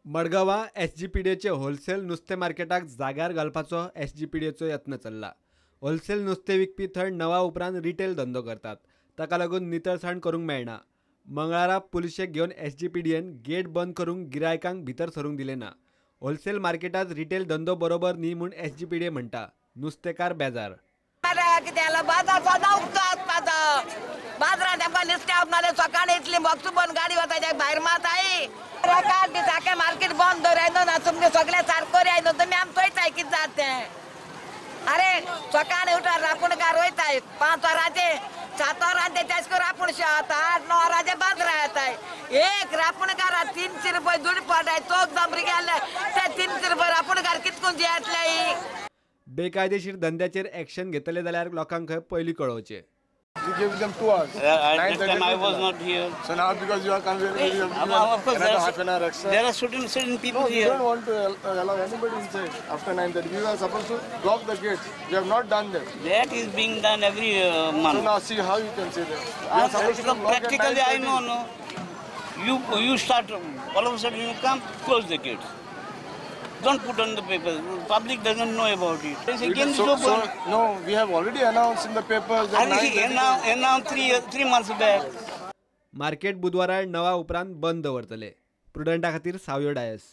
मडगांवां एसजीपीडीएचे होलसेल नुस्तें मार्केटाक जाग्यार घालपाचो एसजीपीडीएचो यत्न चल्ला। होलसेल नुस्तें विकपी थळ नवा उपरांत रिटेल धंदो करतात, ताका लागून नितळसाण करूंक मेळना। मंगळारा पुलिशेक घेवन एसजीपीडीएन गेट बंद करून गिरायकांक भितर सरूंक दिलें ना। होलसेल मार्केटात रिटेल धंदो बरोबर न्ही म्हूण एसजीपीडीए म्हणटा। नुस्तेकार बेजार। बाजारात आमकां नुस्तें आपणालें सकाळीं इतली बॉक्सूबन गाडी वता भायर मात आई दिसाके मार्केट बंद दवरायनो ना तुमगे सगळे सारको रायनो तुमी आम चोयताय कितें जाता तें। अरे सकाळीं उठोन रापूणकार वयताय 5 वरांचे 7 वरांचे तेश करून रापूण शेवता 8-9 वरांचे बाजारां येताय। एक रापूणकारा 300 रुपये दुड पडाय चौक जमरी गेले ते 300 रुपये रापूणकार कितकून जेतले। बेकायदेशीर धंद्याचेर एक्शन घेतले जाल्यार लोकांक पयलीं कळोवचें। We gave them 2 hours. At that time I was not here. So now because you are coming, Of course, half an hour extra. there are certain people No, we here. don't want to allow anybody inside after 9:30. We were supposed to block the gates. We have not done that. That is being done every So month. now see how you can say that. We are supposed to block at Practically, I 9:30. know. No. You start all of a sudden you come close the gates. Don't put on the paper. Public doesn't know about it. It's again So, open. no, we have already announced in the papers that 9:30. And now 3 months back. Market बुधवारा 9 उपरांत बंद दवरतले। प्रुडंटा खातीर सावयो डायस।